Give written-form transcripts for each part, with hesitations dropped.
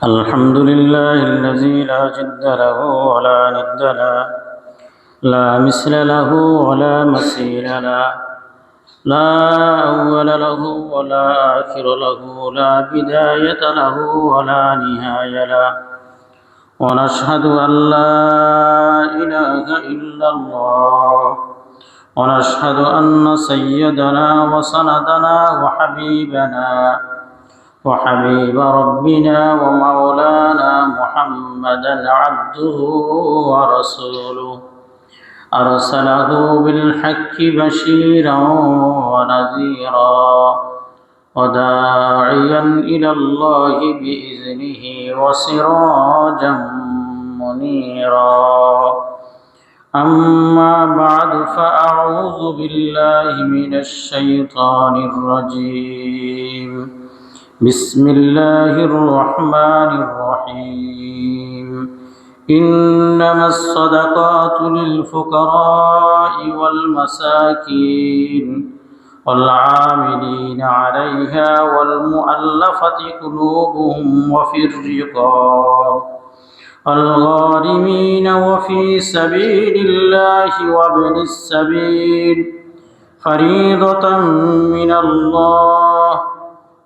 الحمد لله الذي لا جد له ولا ند له، لا مثل له ولا مثيل له، لا أول له ولا آخر له، لا بداية له ولا نهاية له. ونشهد أن لا إله إلا الله، ونشهد أن سيدنا وسندنا وحبيب ربنا ومولانا محمدا عبده ورسوله، أرسله بالحق بشيرا ونذيرا وداعيا إلى الله بإذنه وسراجا منيرا. أما بعد فأعوذ بالله من الشيطان الرجيم. بسم الله الرحمن الرحيم. إنما الصدقات للفقراء والمساكين والعاملين عليها والمؤلفة قلوبهم وفي الرقاب والغارمين وفي سبيل الله وابن السبيل فريضة من الله،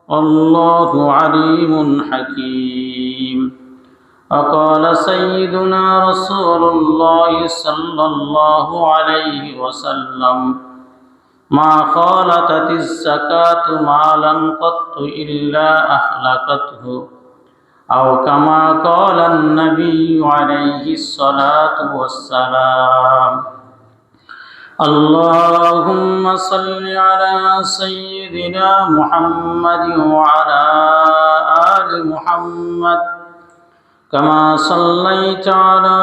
والله عليم حكيم. وقال سيدنا رسول الله صلى الله عليه وسلم: ما خالطت الزكاة مالا قط إلا أهلكته، أو كما قال النبي عليه الصلاة والسلام. اللهم صل على سيدنا محمد وعلى آل محمد كما صليت على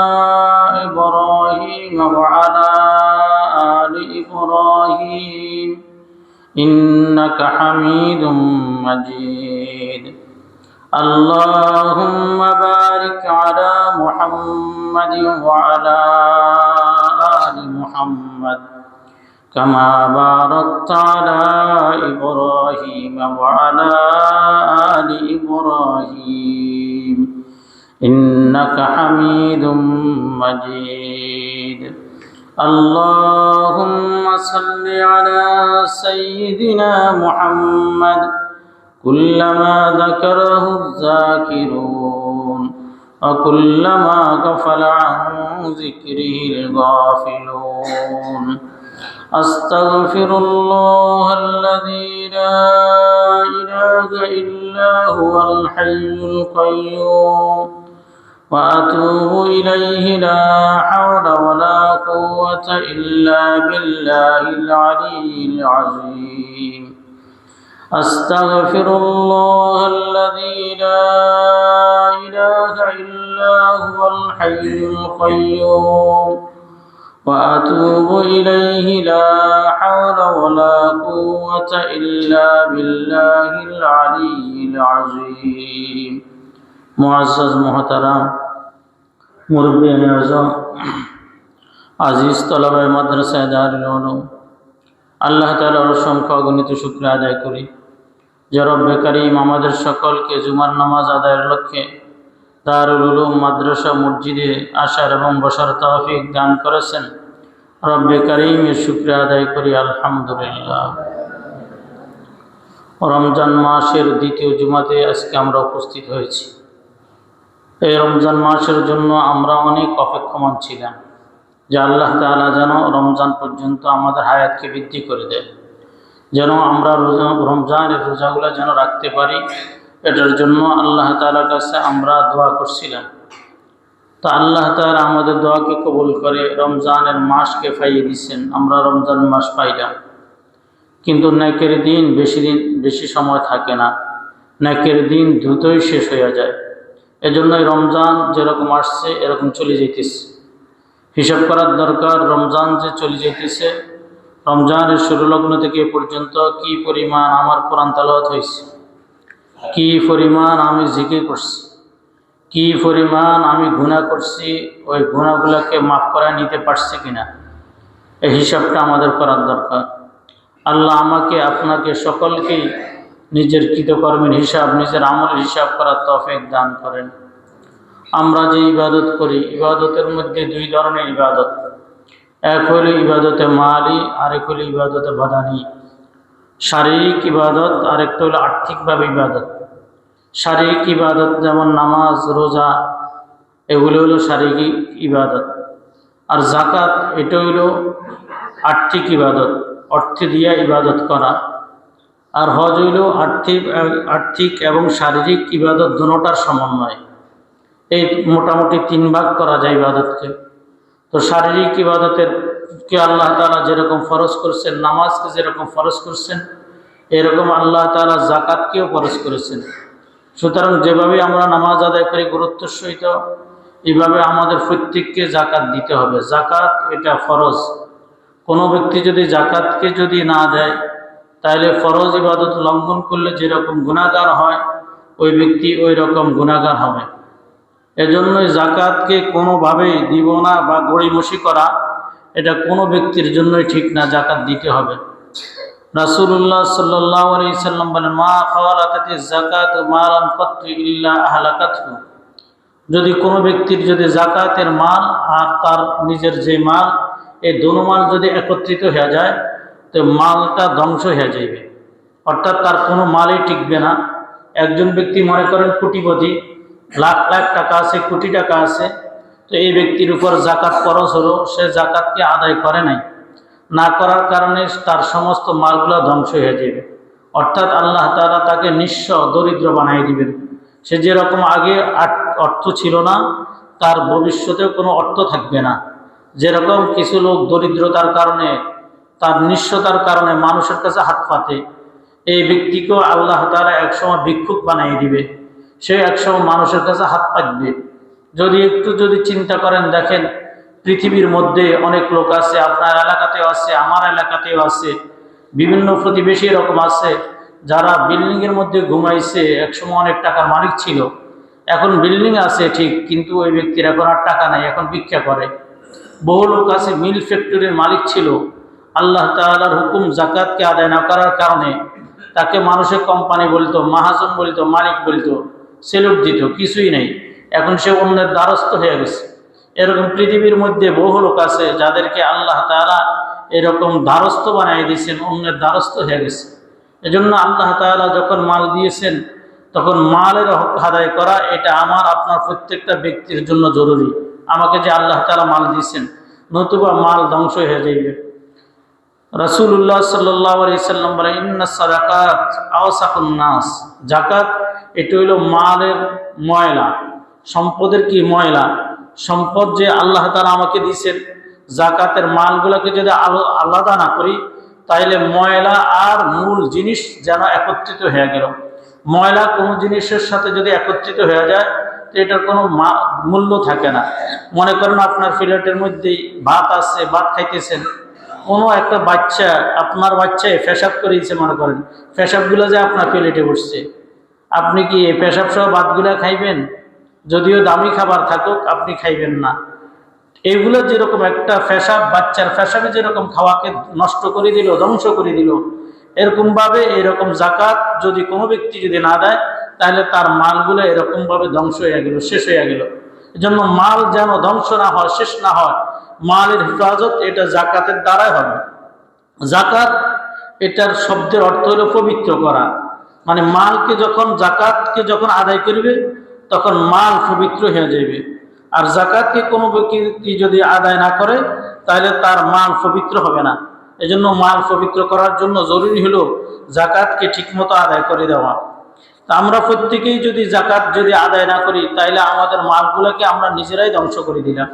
إبراهيم وعلى آل إبراهيم إنك حميد مجيد. اللهم بارك على محمد وعلى آل محمد كما باركت على إبراهيم وعلى آل إبراهيم إنك حميد مجيد. اللهم صل على سيدنا محمد كلما ذكره الذاكرون وكلما غفل عن ذكره الغافلون. أستغفر الله الذي لا إله إلا هو الحي القيوم وأتوب إليه، لا حول ولا قوة إلا بالله العلي العظيم. أستغفر الله الذي لا إله إلا هو الحي القيوم وأتوب إليه، لا حول ولا قوة إلا بالله العلي العظيم. মুআজ্জাজ মুহতারাম মুরব্বিয়ান আযম আজিজ তলাবায়ে মাদ্রাসায়ে দারুল উলুম, আল্লাহ তাআলার অসংখ্য অগণিত শুকরিয়া আদায় করি যে রব্বে কারীম আমাদের সকলকে জুমার নামাজ আদায়ের লক্ষ্যে দারুল উলুম মাদ্রাসা মসজিদে আসার এবং বসার তৌফিক দান করেছেন। রব্বে কারীমের শুকরিয়া আদায় করি আলহামদুলিল্লাহ। রমজান মাসের দ্বিতীয় জুমাতে আজকে আমরা উপস্থিত হয়েছি। এই রমজান মাসের জন্য আমরা অনেক অপেক্ষমান ছিলাম যে আল্লাহ তাআলা যেন রমজান পর্যন্ত আমাদের হায়াতকে বৃদ্ধি করে দেয়, যেন আমরা রমজানের রোজাগুলো যেন রাখতে পারি। এটার জন্য আল্লাহ তাআলার কাছে আমরা দোয়া করছিলাম। তো আল্লাহ তাআলা আমাদের দোয়াকে কবুল করে রমজানের মাসকে পাইয়ে দিচ্ছেন। আমরা রমজান মাস পাইলাম, কিন্তু নেকের দিন বেশি সময় থাকে না, নেকের দিন দ্রুতই শেষ হয়ে যায়। এজন্যই রমজান যেরকম আসছে এরকম চলে যেতেছে। হিসাব করার দরকার, রমজান যে চলে যেতেছে, রমজানের শুরু লগ্ন থেকে এ পর্যন্ত কি পরিমাণ আমার কোরআন তেলাওয়াত হয়েছে, কি পরিমাণ আমি জিকির করছি, কি পরিমাণ আমি গুনাহ করছি, ওই গুনাহগুলোকে মাফ করে নিতে পারছি কিনা, এই হিসাবটা আমাদের করার দরকার। আল্লাহ আমাকে আপনাকে সকলকেই নিজের কৃতকর্মের হিসাব, নিজের আমলের হিসাব করার তৌফিক দান করেন। আমরা যে ইবাদত করি, ইবাদতের মধ্যে দুই ধরনের ইবাদত, এক হইল ইবাদতে মালি, আরেক হইল ইবাদতে বাদানি। শারীরিক ইবাদত, আরেকটা হলো আর্থিকভাবে ইবাদত। শারীরিক ইবাদত যেমন নামাজ, রোজা, এগুলো হলো শারীরিক ইবাদত। আর জাকাত, এটা হইলো আর্থিক ইবাদত, অর্থে দিয়া ইবাদত করা। আর হজ হইল আর্থিক এবং শারীরিক ইবাদত দুটোটার সমন্বয়। এই মোটামুটি তিন ভাগ করা যায় ইবাদতকে। তো শারীরিক ইবাদতের কে আল্লাহ তাআলা যেরকম ফরজ করছেন, নামাজকে যেরকম ফরজ করছেন, এরকম আল্লাহ তাআলা জাকাতকেও ফরজ করেছেন। সুতরাং যেভাবে আমরা নামাজ আদায় করি গুরুত্বের সহিত, এইভাবে আমাদের প্রত্যেককে জাকাত দিতে হবে। জাকাত এটা ফরজ। কোনো ব্যক্তি যদি জাকাতকে যদি না দেয়, তাহলে ফরজ ইবাদত লঙ্ঘন করলে যেরকম গুনাহগার হয়, ওই ব্যক্তি ওই রকম গুনাহগার হবে। এজন্যই জাকাতকে কোনোভাবেই দিব না বা গড়িমসি করা, এটা কোনো ব্যক্তির জন্যই ঠিক না। জাকাত দিতে হবে। রাসূলুল্লাহ সাল্লাল্লাহু আলাইহি সাল্লাম বলেন, মা খাওয়ালাতিজ যাকাতু মালান কাত্তু ইল্লা আহলাকাতহু। যদি কোনো ব্যক্তির যদি জাকাতের মাল আর তার নিজের যে মাল, এই দোনো মাল যদি একত্রিত হয়ে যায়, তো মালটা ধ্বংস হয়ে যাবে, অর্থাৎ তার কোনো মালই টিকবে না। একজন ব্যক্তি মনে করেন কোটিপতি, লাখ লাখ টাকা আছে, কোটি টাকা আছে, তো এই ব্যক্তির উপর জাকাত খরচ হলো, সে জাকাতকে আদায় করে নাই, না করার কারণে তার সমস্ত মালগুলো ধ্বংস হয়ে যাবে। অর্থাৎ আল্লাহ তাআলা তাকে নিঃস্ব, দরিদ্র বানিয়ে দিবেন। সে যেরকম আগে অর্থ ছিল না, তার ভবিষ্যতেও কোনো অর্থ থাকবে না। যেরকম কিছু লোক দরিদ্রতার কারণে, তার নিঃস্বতার কারণে মানুষের কাছে হাত পাতে, এই ব্যক্তিকেও আল্লাহ তাআলা একসময় ভিক্ষুক বানিয়ে দিবে। সে একসময় মানুষের কাছে হাত পাতবে। যদি চিন্তা করেন, দেখেন পৃথিবীর মধ্যে অনেক লোক আছে, আপনার এলাকাতেও আছে, আমার এলাকাতেও আছে, বিভিন্ন প্রতিবেশী এরকম আছে, যারা বিল্ডিংয়ের মধ্যে ঘুমাইছে, একসময় অনেক টাকার মালিক ছিল, এখন বিল্ডিং আছে ঠিক, কিন্তু ওই ব্যক্তির এখন আর টাকা নাই, এখন ভিক্ষা করে। বহু লোক আছে মিল ফ্যাক্টরির মালিক ছিল, আল্লাহ তাআলার হুকুম জাকাতকে আদায় না করার কারণে তাকে মানুষের কোম্পানি বলতো, মাহাজন বলতো, মালিক বলতো, সেলুট দিত, কিছুই নেই, এখন সে অন্যের দ্বারস্থ হয়ে গেছে। এরকম পৃথিবীর মধ্যে বহু লোক আছে যাদেরকে আল্লাহ তাআলা এরকম দ্বারস্থ বানিয়ে দিয়েছেন, অন্যের দ্বারস্থ হয়ে গেছে। এজন্য আল্লাহ তাআলা যখন মাল দিয়েছেন, তখন মালের হক আদায় করা, এটা আমার আপনার প্রত্যেকটা ব্যক্তির জন্য জরুরি। আমাকে যে আল্লাহ তাআলা মাল দিয়েছেন, নতুবা মাল ধ্বংস হয়ে যাবে। রাসূলুল্লাহ সাল্লাল্লাহু আলাইহি সাল্লাম বলেন, ইন্নাস সাদাকাত আওসাকুন নাস। জাকাত এটা হলো মালের ময়লা, সম্পদের কি ময়লা। সম্পদ যে আল্লাহ তাআলা আমাকে দিয়েছেন, জাকাতের মালগুলোকে যদি আলাদা না করি, তাইলে ময়লা আর মূল জিনিস যেন একত্রিত হয়ে গেল। ময়লা কোনো জিনিসের সাথে যদি একত্রিত হয়ে যায়, তো এটার কোনো মূল্য থাকে না। মনে করেন আপনার প্লেটের মধ্যেই ভাত আছে, ভাত খাইতেছেন, কোনো একটা বাচ্চা, আপনার বাচ্চায় পেশাব করিয়েছে, মনে করেন পেশাবগুলো যে আপনার প্লেটে বসছে, আপনি কি এই পেশাব সহ ভাতগুলো খাইবেন? যদিও দামি খাবার থাকুক, আপনি খাইবেন না। এইগুলো যেরকম একটা পেশাব, বাচ্চার পেশাবে যেরকম খাওয়াকে নষ্ট করে দিল, ধ্বংস করে দিল, এরকমভাবে এরকম জাকাত যদি কোনো ব্যক্তি যদি না দেয়, তাহলে তার মালগুলো এরকমভাবে ধ্বংস হয়ে গেল, শেষ হয়ে গেল। এজন্য মাল যেন ধ্বংস না হয়, শেষ না হয়, মালের হেফাজত এটা জাকাতের দ্বারাই হবে। জাকাত এটার শব্দের অর্থ হলো পবিত্র করা, মানে মালকে যখন জাকাতকে যখন আদায় করবে, তখন মাল পবিত্র হয়ে যাবে। আর জাকাতকে কোনো ব্যক্তি যদি আদায় না করে, তাহলে তার মাল পবিত্র হবে না। এজন্য মাল পবিত্র করার জন্য জরুরি হলো জাকাতকে ঠিকমতো আদায় করে দেওয়া। তা আমরা প্রত্যেকেই যদি জাকাত যদি আদায় না করি, তাহলে আমাদের মালগুলোকে আমরা নিজেরাই ধ্বংস করে দিলাম।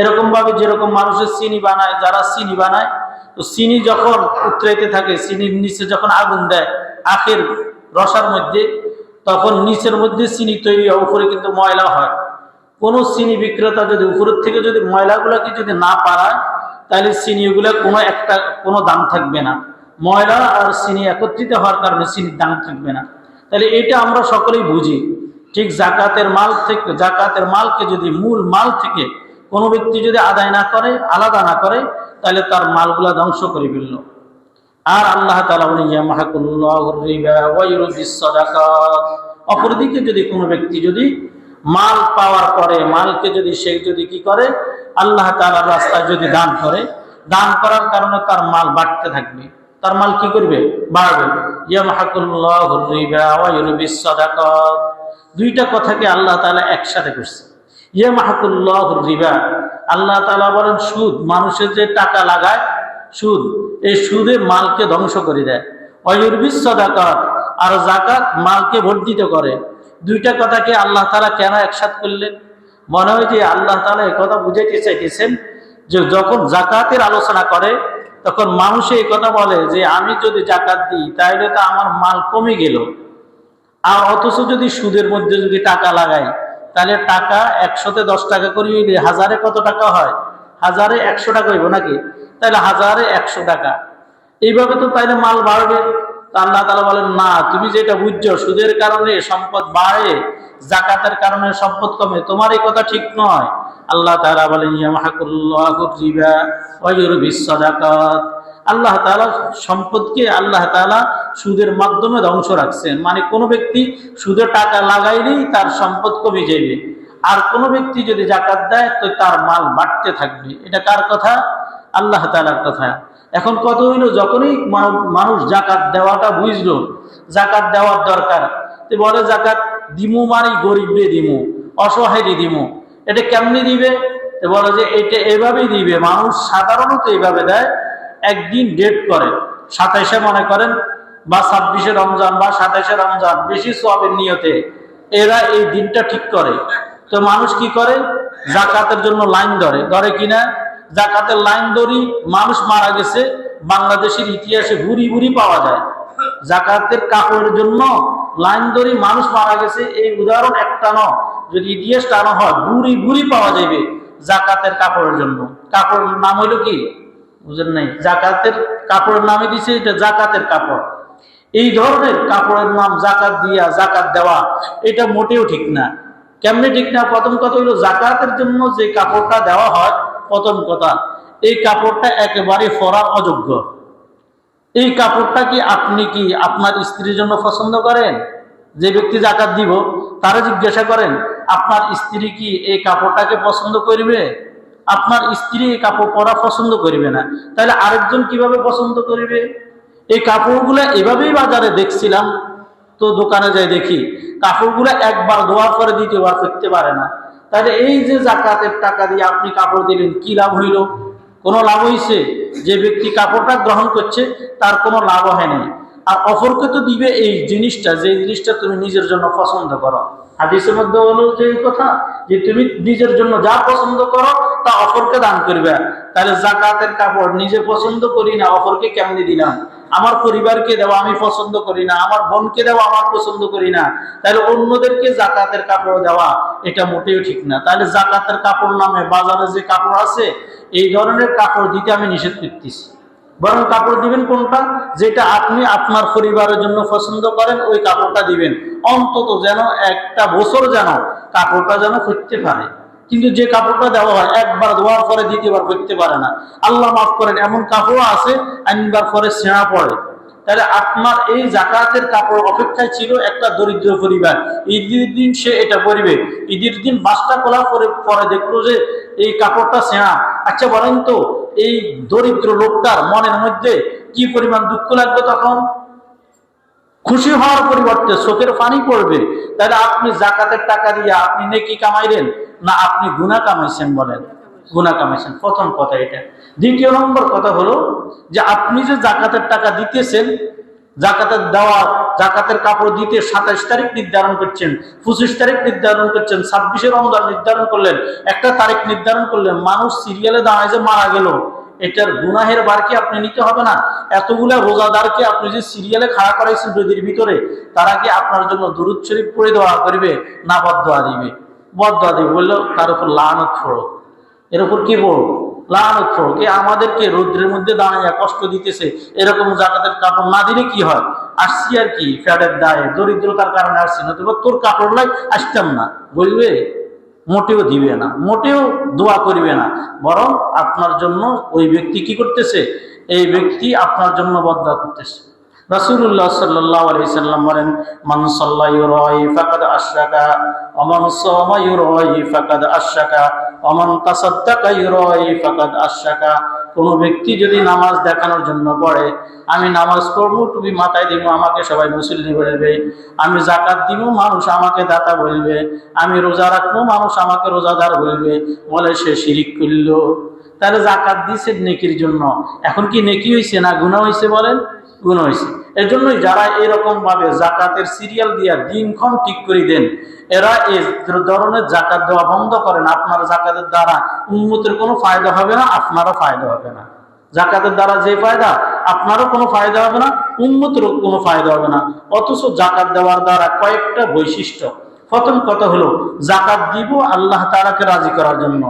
এরকমভাবে যেরকম মানুষের চিনি বানায়, যারা চিনি বানায়, তো চিনি যখন উতরাইতে থাকে, চিনির নিচে যখন আগুন দেয় আখের রসার মধ্যে, তখন নিচের মধ্যে চিনি তৈরি হয়, উপরে কিন্তু ময়লা হয়। কোনো চিনি বিক্রেতা যদি উপরের থেকে যদি ময়লাগুলোকে যদি না পারায়, তাহলে চিনিগুলো কোনো দাম থাকবে না। ময়লা আর চিনি একত্রিত হওয়ার কারণে চিনির দাম থাকবে না। তাহলে এটা আমরা সকলেই বুঝি। ঠিক জাকাতের মালকে যদি মূল মাল থেকে কোনো ব্যক্তি যদি আদায় না করে, আলাদা না করে, তাহলে তার মালগুলা ধ্বংস করে ফেলল। আর আল্লাহ তাআলা বলেন ইয়ামহাকুল্লাহুর রিবা ওয়া ইউরবিস সাদাকাত। অপরদিকে যদি কোনো ব্যক্তি যদি মাল পাওয়ার পরে মালকে যদি সে যদি কি করে আল্লাহ তাআলার রাস্তায় যদি দান করে, দান করার কারণে তার মাল বাড়তে থাকবে, তার মাল কি করবে? বাড়বে। ইয়ামহাকুল্লাহুর রিবা ওয়া ইউরবিস সাদাকাত, দুইটা কথাকে আল্লাহ তাআলা একসাথে করছে। ইয়ামহাকুল্লাহুর রিবা, আল্লাহ তাআলা বলেন সুদ, মানুষের যে টাকা লাগায় সুদ, এই সুদে মালকে ধ্বংস করে দেয়। ওয়া ইউরবিস সাদাকাত, আর যাকাত মালকে বর্ধিত করে। দুইটা কথাকে আল্লাহ তাআলা কেন একসাথ করলেন? মনে হয় যে আল্লাহ তাআলা এই কথা বুঝাইতে চাইতেছেন যে যখন যাকাতের আলোচনা করে তখন মানুষে এই কথা বলে যে আমি যদি যাকাত দিই তাহলে তো আমার মাল কমে গেল, আর অথচ যদি সুদের মধ্যে যদি টাকা লাগাই তাহলে টাকা 100-তে 10 টাকা করে হইলে হাজারে কত টাকা হয়? হাজারে 100 টাকা হইব নাকি? তাহলে হাজারে 100 টাকা, এইভাবে তো তাইলে মাল বাড়বে। আল্লাহ তাআলা বলেন না, তুমি যেটা বুঝছো সুদের কারণে সম্পদ বাড়ে, যাকাতের কারণে সম্পদ কমে, তোমার এই কথা ঠিক নয়। আল্লাহ তাআলা বলেন ইয়ামহাকুল্লাহুর রিবা ওয়া ইউরবিস সাদাকাত, আল্লাহ তাআলা সম্পদকে আল্লাহ তাআলা সুদের মাধ্যমে ধ্বংস রাখছেন। মানে কোনো ব্যক্তি সুদে টাকা লাগাইলেই তার সম্পদ কমে যাবে, আর কোনো ব্যক্তি যদি যাকাত দেয় তো তার মাল বাড়তে থাকবে। এটা কার কথা? আল্লাহ তাআলার কথা। এখন কত হইল, যখনই মানুষ যাকাত দেওয়াটা বুঝলো, যাকাত দেওয়ার দরকার, তো বলে যাকাত দিমু মানে গরিবরে দিমু, অসহায়রে দিমু। এটা কেমনি দিবে? তো বলে যে এটা এভাবেই দিবে। মানুষ সাধারণত এইভাবে দেয়, একদিন ডেট করে 27-এ মনে করেন, বা 26-এ রমজান বা 27-এ রমজান, বেশি সওয়াবের নিয়তে এরা এই দিনটা ঠিক করে। তো মানুষ কি করে? যাকাতের জন্য লাইন ধরে, ধরে কিনা? যাকাতের লাইন ধরি, মানুষ মারা গেছে বাংলাদেশের ইতিহাসে ভুরি ভুরি পাওয়া যায়। যাকাতের কাপড়ের জন্য লাইন ধরি মানুষ মারা গেছে, এই উদাহরণ একটা নয়, যদি ইতিহাস টানো হয় ভুরি ভুরি পাওয়া যাবে যাকাতের কাপড়ের জন্য। কাপড়ের নাম হইল কি? বুঝেন নাই? যাকাতের কাপড়ের নামে দিছে এটা যাকাতের কাপড়। এই ধরনের কাপড়ের নাম যাকাত দিয়া যাকাত দেওয়া, এটা মোটেও ঠিক না। কেমনে ঠিক না? প্রথম কথা হইল যাকাতের জন্য যে কাপড়টা দেওয়া হয়, প্রথম কথা এই কাপড়টা একেবারে পরার অযোগ্য। এই কাপড়টা কি আপনি কি আপনার স্ত্রীর জন্য পছন্দ করেন? যে ব্যক্তি যাকাত দিব তারা জিজ্ঞাসা করেন আপনার স্ত্রী কি এই কাপড়টাকে পছন্দ করবে? আপনার স্ত্রী এই কাপড় পরা পছন্দ করবে না, তাহলে আরেকজন কিভাবে পছন্দ করবে? এই কাপড়গুলো এভাবেই বাজারে দেখছিলাম, তো দোকানে যাই দেখি কাপড়গুলো একবার ধোয়ার পরে দ্বিতীয়বার ফিরতে পারে না। তাহলে এই যে যাকাতের টাকা দিয়ে আপনি কাপড় দিলেন, কি লাভ হইল? কোনো লাভ হইছে? যে ব্যক্তি কাপড়টা গ্রহণ করছে তার কোনো লাভ হয়নি। আর অপরকে তো দিবে এই জিনিসটা, যে জিনিসটা তুমি নিজের জন্য পছন্দ করো। হাদিসের মধ্যে হলো যে এই কথা যে তুমি নিজের জন্য যা পছন্দ করো তা অপরকে দান করবে। তাহলে যাকাতের কাপড় নিজে পছন্দ করি না, অপরকে কেমনি দিলাম? আমার পরিবারকে দেওয়া আমি পছন্দ করি না, আমার বোনকে দেওয়া আমার পছন্দ করি না, তাহলে অন্যদেরকে যাকাতের কাপড় দেওয়া এটা মোটেও ঠিক না। তাহলে যাকাতের কাপড় নামে বাজারে যে কাপড় আছে এই ধরনের কাপড় দিতে আমি নিষেধ করতেছি। বরং কাপড় দিবেন কোনটা? যেটা আপনি আপনার পরিবারের জন্য পছন্দ করেন, ওই কাপড়টা দিবেন। অন্তত যেন একটা বছর যেন কাপড়টা যেন পরতে পারে। কিন্তু যে কাপড়টা দেওয়া হয় একবার ধোয়ার পরে দ্বিতীয়বার পরতে পারে না, আল্লাহ মাফ করেন, এমন কাপড় আছে আইনবার পরে ছেঁড়া পড়ে। তাহলে আপনার এই যাকাতের কাপড় অপেক্ষায় ছিল একটা দরিদ্র পরিবার, ঈদের দিন সে এটা পরিবে, ঈদের দিন বাসটা খোলার পরে পরে দেখলো যে এই কাপড়টা ছেঁড়া। আচ্ছা বলেন তো এই দরিদ্র লোকটার মনের মধ্যে কি পরিমাণ দুঃখ লাগবে তখন? খুশি হওয়ার পরিবর্তে চোখের পানি পড়বে। তাহলে আপনি যাকাতের টাকা দিয়ে আপনি নেকি কামাইলেন না আপনি গুনাহ কামাইছেন? বলেন, গুনাহ কামাইছেন। প্রথম কথা এটা। দ্বিতীয় নম্বর কথা হলো যে আপনি যে যাকাতের টাকা দিতেছেন, যাকাতের দেওয়া, যাকাতের কাপড় দিতে 27 তারিখ নির্ধারণ করছেন, 25 তারিখ নির্ধারণ করছেন, 26শে রমজান নির্ধারণ করলেন, একটা তারিখ নির্ধারণ করলেন, মানুষ সিরিয়ালে দাঁড়ায় যে মারা গেল, এটার গুনাহের বার কি আপনি নিতে হবে না? এতগুলা রোজাদারকে আপনি যে সিরিয়ালে খাড়া করাইছেন নদীর ভিতরে, তারা কি আপনার জন্য দুরূদ শরীফ পড়ে দোয়া করবে না বদদোয়া দিবে? বদদোয়া দিবে। বললো তার উপর লানত পড়ো, এর উপর কি বল? লানত পড়ো। কে আমাদেরকে রৌদ্রের মধ্যে দাঁড়াইয়া কষ্ট দিতেছে, এরকম যাকাতের কাপড় না দিলে কি হয়? আসছি আর কি ফ্যাটের দায়ে, দরিদ্রতার কারণে আসছি, না তোর কাপড় লাই আসতাম না বলবে? মোটেও দিবে না, মোটেও দোয়া করবে না। বরং আপনার জন্য ওই ব্যক্তি কি করতেছে? এই ব্যক্তি আপনার জন্য বদদুয়া করতেছে। রাসূলুল্লাহ সাল্লাল্লাহু আলাইহি সাল্লাম বলেন, মান সাল্লা ইউরাই ফাকাদ আশরাকা ওয়া মান সামা ইউরাই ফাকাদ আশরাকা ওয়া মান তাসাদ্দাকা ইউরাই ফাকাদ আশরাকা। কোন ব্যক্তি যদি নামাজ দেখানোর জন্য পড়ে, আমি নামাজ পড়বো, টুপি মাথায় দিব, আমাকে সবাই মুসল্লি বলবে, আমি যাকাত দিব, মানুষ আমাকে দাতা বলবে, আমি রোজা রাখবো, মানুষ আমাকে রোজাদার বলবে, বলে সে শিরিক করলো। তাহলে যাকাত দিয়েছে নেকির জন্য, এখন কি নেকি হয়েছে না গুনাহ হয়েছে? বলেন, গুনাহ হয়েছে। এর জন্যই যারা এরকম ভাবে জাকাতের সিরিয়াল দিয়া দিনক্ষণ ঠিক করে দেন, এরা এই ধরনের জাকাত দেওয়া বন্ধ করেন। আপনার জাকাতের দ্বারা উম্মতের কোনো ফায়দা হবে না, আপনারও ফায়দা হবে না। জাকাতের দ্বারা যে ফায়দা, আপনারও কোনো ফায়দা হবে না, উম্মতেরও কোনো ফায়দা হবে না। অথচ জাকাত দেওয়ার দ্বারা কয়েকটা বৈশিষ্ট্য। প্রথম কথা হলো, জাকাত দিব আল্লাহ তাআলাকে রাজি করার জন্য,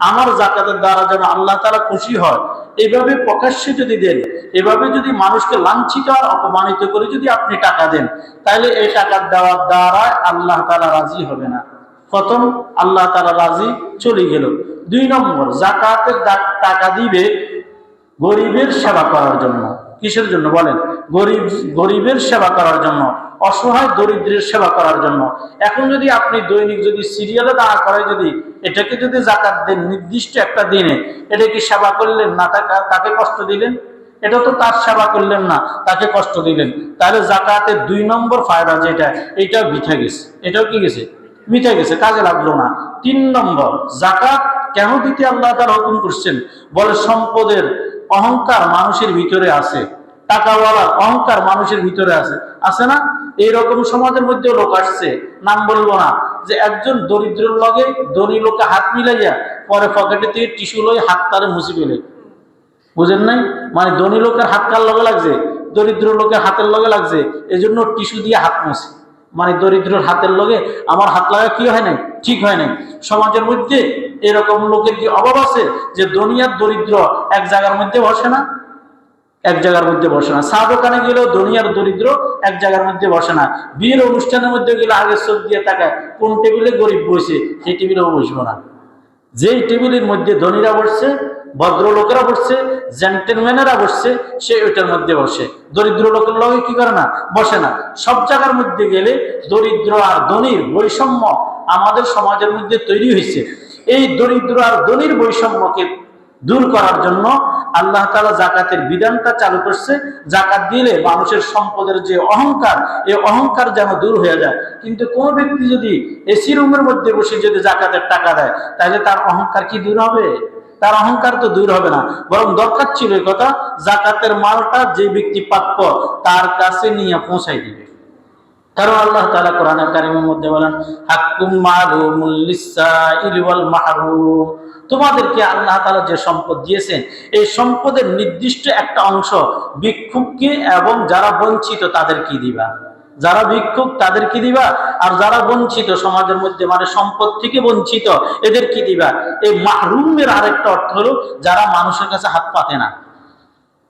আমার জাকাতের দ্বারা যেন আল্লাহ তাআলা খুশি হয়, এভাবে প্রকাশ্যে যদি দেন, এভাবে যদি মানুষকে লাঞ্ছিত আর অপমানিত করে যদি আপনি টাকা দেন, তাহলে এই টাকা দেওয়ার দ্বারা আল্লাহ তাআলা রাজি হবে না। প্রথম, আল্লাহ তাআলা রাজি চলে গেল। 2 নম্বর, জাকাতের টাকা দিবে গরিবের সেবা করার জন্য। কিসের জন্য বলেন? গরিবের সেবা করার জন্য, অসহায় দরিদ্রের সেবা করার জন্য। এখন যদি আপনি দৈনিক যদি সিরিয়ালে দাঁড়া করে যদি এটাকে যদি জাকাত দেন নির্দিষ্ট একটা দিনে, এটা কি সেবা করলেন না তাকে কষ্ট দিলেন? এটা তো তার সেবা করলেন না, তাকে কষ্ট দিলেন। তাহলে জাকাতের 2 নম্বর ফায়দা যেটা, এটাও বৃথা গেছে। এটাও কি গেছে? মিটে গেছে, কাজে লাগলো না। 3 নম্বর, জাকাত কেন দিতে আল্লাহ তাআলা হুকুম করছেন? বলে সম্পদের অহংকার মানুষের ভিতরে আছে, টাকাওয়ালা অহংকার মানুষের ভিতরে আছে, আছে না? এইরকম সমাজের মধ্যে লোক আসছে, নাম বলবো না, যে একজন দরিদ্রের লগে ধনী লোকে হাত মিলাইয়া পরে পকেটে থেকে টিস্যু লই হাত তারে মুছি ফেলে। বুঝেন নাই? মানে ধনী লোকের হাত কার লগে লাগছে, দরিদ্র লোকের হাতের লগে লাগছে, এই জন্য টিস্যু দিয়ে হাত মুছে। মানে দরিদ্রের হাতের লগে আমার হাত লাগা কি হয় নাই? ঠিক হয় নাই। সমাজের মধ্যে এরকম লোকের কি অভাব আছে যে ধনী আর দরিদ্র এক জায়গার মধ্যে বসে না? এক জায়গার মধ্যে বসে না। চা দোকানে গেলেও ধনী আর দরিদ্র এক জায়গার মধ্যে বসে না। বিয়ের অনুষ্ঠানের মধ্যে গেলে আগে চোখ দিয়ে তাকায় কোন টেবিলে গরিব বসে, সেই টেবিলেও বসবো না। যেই টেবিলের মধ্যে ধনীরা বসছে, ভদ্রলোকেরা বসছে, জেন্টেলম্যানেরা বসছে, সে ওইটার মধ্যে বসে। দরিদ্র লোকের লগে কি করে না? বসে না। সব জায়গার মধ্যে গেলে দরিদ্র আর ধনীর বৈষম্য আমাদের সমাজের মধ্যে তৈরি হয়েছে। এই দরিদ্র আর ধনীর বৈষম্যকে দূর করার জন্য আল্লাহ তাআলা জাকাতের বিধানটা চালু করছে। জাকাত দিলে মানুষের সম্পদের যে অহংকার, এই অহংকার যেন দূর হয়ে যায়। কিন্তু কোন ব্যক্তি যদি এসি রুমের মধ্যে বসে যদি জাকাতের টাকা দেয়, তাহলে তার অহংকার কি দূর হবে? তার অহংকার তো দূর হবে না। বরং দরকার ছিল এই কথা, জাকাতের মালটা যে ব্যক্তি প্রাপ্য তার কাছে নিয়ে পৌঁছাই দিবে। কারণ আল্লাহ তাআলা কোরআনে কারীমের মধ্যে বলেন, হাক্কুম মালুমুল লিসাইল ওয়াল মাহরুম। তোমাদেরকে আল্লাহ তাআলা যে সম্পদ দিয়েছেন, এই সম্পদের নির্দিষ্ট একটা অংশ ভিক্ষুককে এবং যারা বঞ্চিত তাদেরকে দিবা। যারা ভিক্ষুক তাদেরকে দিবা, আর যারা বঞ্চিত সমাজের মধ্যে মানে সম্পদ থেকে বঞ্চিত এদেরকে দিবা। এই মাহরুমের আরেকটা অর্থ হলো যারা মানুষের কাছে হাত পাতে না।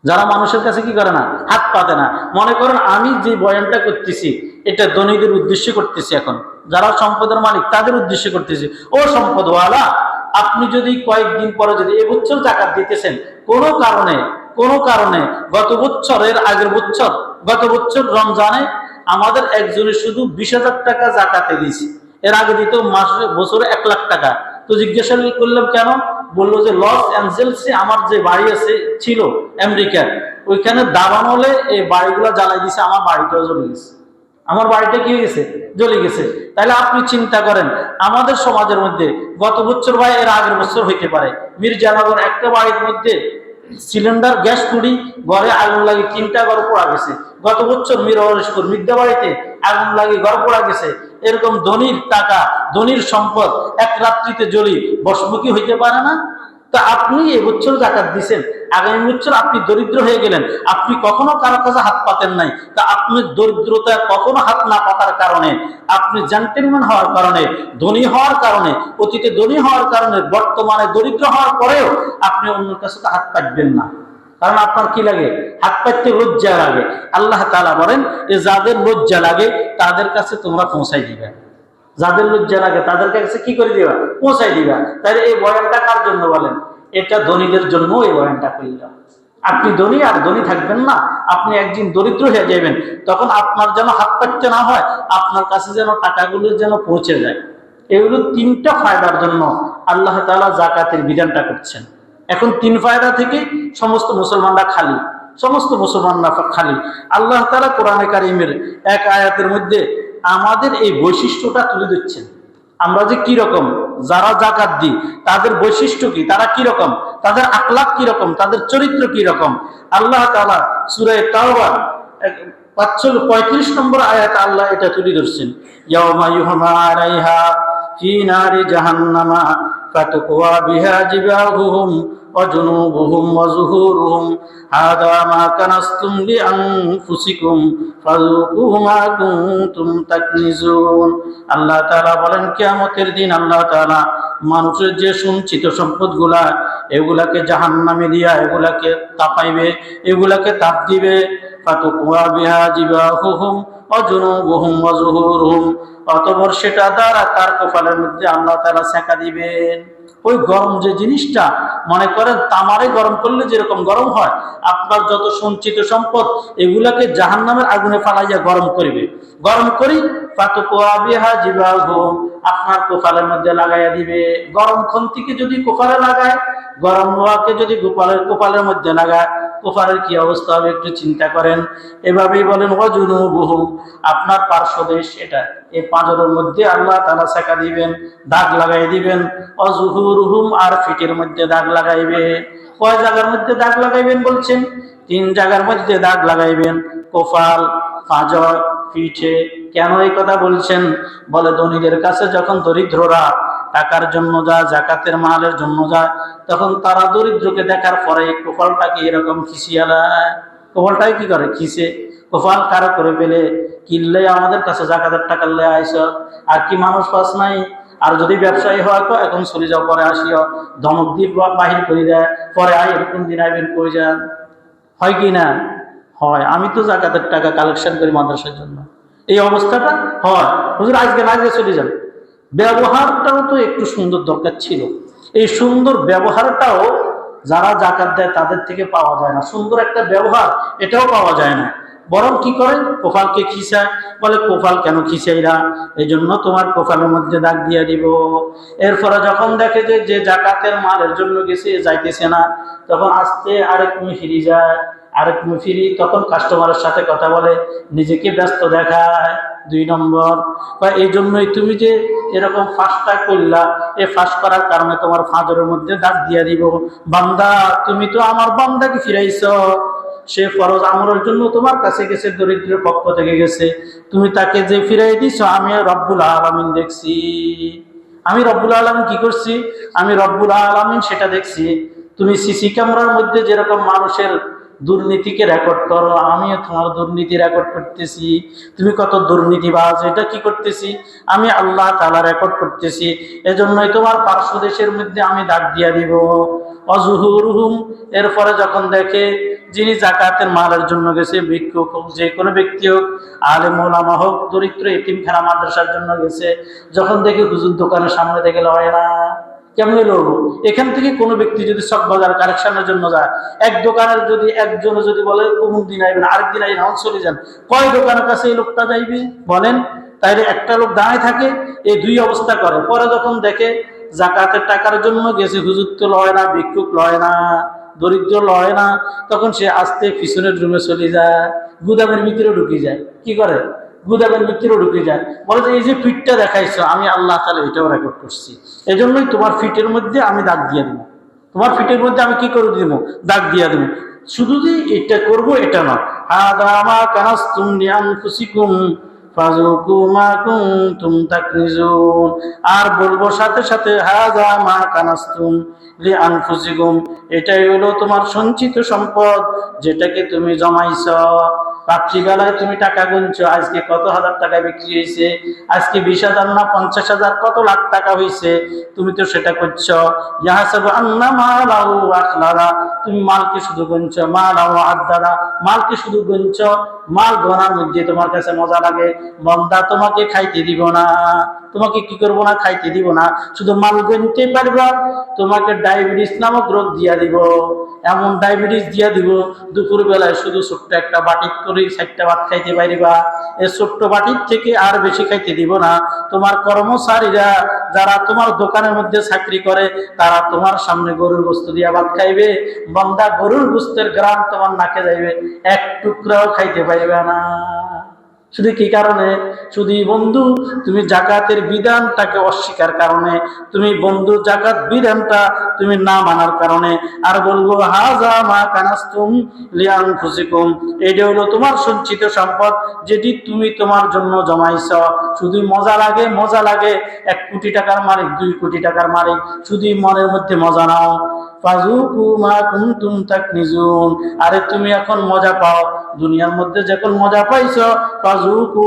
যারা মানুষের কাছে কি করে না? হাত পাতে না। মনে করেন আমি যে বয়ানটা করতেছি এটা ধনীদের উদ্দেশ্যে করতেছি, এখন যারা সম্পদের মালিক তাদের উদ্দেশ্যে করতেছি। ও সম্পদওয়ালা, আপনি যদি কয়েকদিন পরে যদি এবছর জাকাত দিতেছেন, কোনো কারণে গত বছরের আগের বছর, গত বছর রমজানে আমাদের একজনের শুধু 20,000 টাকা জাকাতে দিয়েছি, এর আগে দিত বছরে 1 লাখ টাকা। তো জিজ্ঞাসা করলাম কেন? বললো যে লস অ্যাঞ্জেলসে আমার যে বাড়ি আছে ছিল আমেরিকার, ওইখানে দাবানলে এই বাড়িগুলো জ্বালাই দিছে, আমার বাড়িটাও জ্বলে গেছে। আমার বাড়িটা কি হয়ে গেছে? জ্বলে গেছে। তাহলে আপনি চিন্তা করেন আমাদের সমাজের মধ্যে গত বছর বা এর আগের বছর হইতে পারে মির্জানগর একটা বাড়ির মধ্যে সিলিন্ডার গ্যাস পুড়ি ঘরে আগুন লাগে 3টা ঘর পোড়া গেছে। গত বছর মিরপুর মির্জা বাড়িতে আগুন লাগে ঘর পোড়া গেছে। এরকম ধনীর টাকা, ধনীর সম্পদ এক রাত্রিতে জ্বলি ভস্মুখী হইতে পারে না? তা আপনি এবছর জাকাত দিচ্ছেন, আগামী বছর আপনি দরিদ্র হয়ে গেলেন, আপনি কখনো কারো কাছে হাত পাতেন নাই। তা আপনি দরিদ্রতা কখনো হাত না পাতার কারণে, আপনি জেন্টেলম্যান হওয়ার কারণে, ধনী হওয়ার কারণে, অতীতে ধনী হওয়ার কারণে, বর্তমানে দরিদ্র হওয়ার পরেও আপনি অন্যের কাছে হাত পাতবেন না। কারণ আপনার কি লাগে? হাত পাততে লজ্জা লাগে। আল্লাহ তাআলা বলেন, যে যাদের লজ্জা লাগে তাদের কাছে তোমরা পৌঁছাই দিবে। যাদের লজ্জা লাগে তাদের কাছে কি করে দিবা? পৌঁছাই দিবা। তাহলে এই বয়ানটা কার জন্য বলেন? এটা ধনীদের জন্য এই বয়ানটা করলাম। আপনি ধনী আর ধনী থাকবেন না, আপনি একদিন দরিদ্র হয়ে যাবেন, তখন আপনার যেন হাত পাততে না হয়, আপনার কাছে যেন টাকাগুলো যেন পৌঁছে যায়। এগুলো তিনটা ফায়দার জন্য আল্লাহ তাআলা যাকাতের বিধানটা করছেন। এখন তিন ফায়দা থেকে সমস্ত মুসলমানরা খালি, সমস্ত মুসলমানরা খালি। আল্লাহ তাআলা কোরআনে কারিমের এক আয়াতের মধ্যে আমাদের এই বৈশিষ্ট্যটা তুলে দিচ্ছেন। আমরা যে কি রকম, যারা যাকাত দিই তাদের বৈশিষ্ট্য কি, তারা কি রকম, তাদের আখলাক কি রকম, তাদের চরিত্র কি রকম। আল্লাহ তাআলা সূরা তাওবা 35 নম্বর আয়াতে আল্লাহ এটা তুলে ধরছেন। ইয়াউমা ইউহমা আলাইহা ফি নারি জাহান্নামা ফাতুকওয়া বিহা জিবাহুহুম ওয়া জুনুবুহুম ওয়া যুহুরুহুম হাদা মা কানাসতুম লিআনফুসিকুম ফাযুকু মা কুনতুম তাকনিজুন। আল্লাহ তাআলা বলেন, কিয়ামতের দিন আল্লাহ তাআলা মানুষের যে সঞ্চিত সম্পদগুলা, এগুলাকে জাহান্নামে দিয়া এগুলাকে তাপাইবে, এগুলাকে তাপ দিবে। ফাতুকওয়া বিহা জিবাহুহুম ওয়া জুনুবুহুম ওয়া যুহুরুহুম, অতঃপর সেটা দ্বারা তার কপালের মধ্যে আল্লাহ তাআলা সেঁকা দিবেন। ওই গরম যে জিনিসটা, মনে করেন তামারে গরম করলে যেরকম গরম হয়, আপনার যত সঞ্চিত সম্পদ এগুলাকে জাহান্নামের আগুনে ফালাইয়া গরম করবে। গরম করি ফাতুকওয়া বিহা জিবাহুহুম, আপনার কপালের মধ্যে লাগাইয়া দিবে। গরম খন্তিকে যদি কপালে লাগায়, গরম লোহাকে যদি কপালের মধ্যে লাগায়, কপালের কি অবস্থা হবে একটু চিন্তা করেন। এভাবেই বলেন ওয়াজুনুবুহুম, আপনার পার্শ্বদেশ এটা, এই পাঁজরের মধ্যে আল্লাহ তাআলা সেঁকা দিবেন, দাগ লাগাই দিবেন। ওয়াজুহুরুহুম, আর ফিটের মধ্যে দাগ লাগাইবে। কয় জায়গার মধ্যে দাগ লাগাইবেন বলছেন? 3 জায়গার মধ্যে দাগ লাগাইবেন, কপাল, পাঁজর, পিঠে। কেন এই কথা বলছেন? বলে ধনীদের কাছে যখন দরিদ্ররা টাকার জন্য যায়, যাকাতের মালের জন্য যায়, তখন তারা দরিদ্রকে দেখার পরে কপালটাকে এরকম খিসিয়া দেয়। কপালটাই কি করে? খিসে। কপাল কারো করে পেলে কিনলে আমাদের কাছে যাকাতের টাকা লে আইস, আর কি মানুষ পাস নাই। আর যদি ব্যবসায়ী হয় তো এখন চলে যাও, পরে আসিও, ধমক দিয়ে বাহির করে দেয়, পরে আই এরকম দিন আইবেন কই যান। হয় কি না? হয়। আমি তো যাকাতের টাকা কালেকশন করি মাদ্রাসার জন্য, এই অবস্থাটা হয়। হুজুর আজকে না আজকে চলে যান। ব্যবহারটাও তো একটু সুন্দর দরকার ছিল। এই সুন্দর ব্যবহারটাও যারা যাকাত দেয় তাদের থেকে পাওয়া যায় না। সুন্দর একটা ব্যবহার এটাও পাওয়া যায় না। বরং কি করে? কপালকে খিসায়। বলে কপাল কেন খিসাইরা? এই জন্য তোমার কপালের মধ্যে দাগ দিয়ে দিব। এরপরে যখন দেখে যে যে যাকাতের মালের জন্য গেছে যাইতেছে না, তখন আস্তে আরেক ফিরি যায়, আরেক ফিরি, তখন কাস্টমারের সাথে কথা বলে, নিজেকে ব্যস্ত দেখায়। 2 নম্বর, এই জন্যই তুমি যে এরকম ফাঁসটা করলা, এই ফাঁস করার কারণে তোমার ফাঁজরের মধ্যে দাগ দিয়া দিব। বান্দা, তুমি তো আমার বান্দাকে ফিরাইছ, সে ফরজ আমলের জন্য তোমার কাছে গেছে, দরিদ্রের পক্ষ থেকে গেছে, তুমি তাকে যে ফিরাই দিছ, আমি রব্বুল আলামিন দেখছি। আমি রব্বুল আলামিন কি করছি? আমি রব্বুল আলামিন সেটা দেখছি। তুমি সিসি ক্যামেরার মধ্যে যেরকম মানুষের দুর্নীতিকে রেকর্ড করো, আমিও তোমার দুর্নীতি রেকর্ড করতেছি। তুমি কত দুর্নীতিবাজ, এটা কি করতেছি? আমি আল্লাহ তাআলা রেকর্ড করতেছি। এজন্যই তোমার পার্শ্ব দেশের মধ্যে আমি দাগ দিয়া দিব। অজুহুরুহুম, এরপরে যখন দেখে যিনি যাকাতের মালের জন্য গেছে, ভিক্ষুক হোক, যে কোনো ব্যক্তি হোক, আলেম ওলামা হোক, দরিদ্র এতিমখানা মাদ্রাসার জন্য গেছে, যখন দেখে হুজুর দোকানের সামনে থেকে লয় না, কেমনে লড়বো? এখান থেকে কোনো ব্যক্তি যদি চক বাজার কালেকশনের জন্য যায়, এক দোকানের যদি একজনে যদি বলে অমুক দিন আইবেন, আরেক দিন আইবেন, এখন চলে যান, কয় দোকানের কাছে এই লোকটা যাইবে বলেন? তাইলে একটা লোক দাঁড়ায় থাকে, এই 2 অবস্থা করে। পরে যখন দেখে যাকাতের টাকার জন্য গেছে, হুজুর তো লয় না, ভিক্ষুক লয় না, দরিদ্র লয় না, তখন সে আস্তে পিছনের রুমে চলে যায়, গুদামের ভিতরে ঢুকে যায়। কি করে? গুদামের ভিতরে ঢুকে যায়। বলে যে এই যে ফিটটা দেখাইছো, আমি আল্লাহ তাআলা এটাও রেকর্ড করছি, এজন্যই তোমার ফিটের মধ্যে আমি দাগ দিয়ে দেবো। তোমার ফিটের মধ্যে আমি কি করে দিব? দাগ দিয়ে দেবো। শুধু যে এটা করবো এটা না, হাদা মা কানাসতুম লিআনফুসিকুম ফাযুকু মা কুনতুম তাকনিজুন, আর বলবো সাথে সাথে হাদা মা কানাসতুম লিআনফুসিকুম, এটাই হলো তোমার সঞ্চিত সম্পদ, যেটাকে তুমি জমাইছ। রাত্রিবেলায় তুমি টাকা গুনছো, আজকে কত হাজার টাকায় বিক্রি হয়েছে, আজকে 20,000 না 50,000 কত লাখ টাকা হয়েছে, তুমি তো সেটা করছো। ইয়াহসাবু আন্না মালাহু আখলাদা, তুমি মালকে শুধু গুনছো, মালাহু আদাদা, মালকে শুধু গুনছো। মাল গনার মধ্যে তোমার কাছে মজা লাগে। বান্দা তোমাকে খাইতে দিব না, তোমাকে কি করবো না, খাইতে দিব না, শুধু মাল গুনতে পারবা। তোমাকে ডায়াবেটিস নামক রোগ দিয়া দিব, এমন ডায়াবেটিস দিয়া দিব, দুপুর বেলায় শুধু ছোট্ট একটা বাটি করে 4টা ভাত খাইতে পারিবা। এই ছোট্ট বাটির থেকে আর বেশি খাইতে দিব না। তোমার কর্মচারীরা যারা তোমার দোকানের মধ্যে চাকরি করে, তারা তোমার সামনে গরুর গোশত দিয়া ভাত খাইবে। বান্দা গরুর গোশতের গ্রাম তোমার নাকে যাইবে, এক টুকরাও খাইতে পাইবে না। শুধু কি কারণে? শুধু বন্ধু তুমি জাকাতের বিধানটাকে অস্বীকার কারণে, তুমি বন্ধু জাকাত বিধানটা তুমি না মানার কারণে। আর বলবো হাযা মা কানাসতুম লিআনফুসিকুম, এটা হলো তোমার সঞ্চিত সম্পদ, যেটি তুমি তোমার জন্য জমাইছো। শুধু মজা লাগে, মজা লাগে, 1 কোটি টাকার মালিক, 2 কোটি টাকার মালিক, শুধু মনের মধ্যে মজা নাও। ফাযুকু মা কুনতুম তাকনিজুন, আরে তুমি এখন মজা পাও, দুনিয়ার মধ্যে যখন মজা পাইছো, ফাযুকু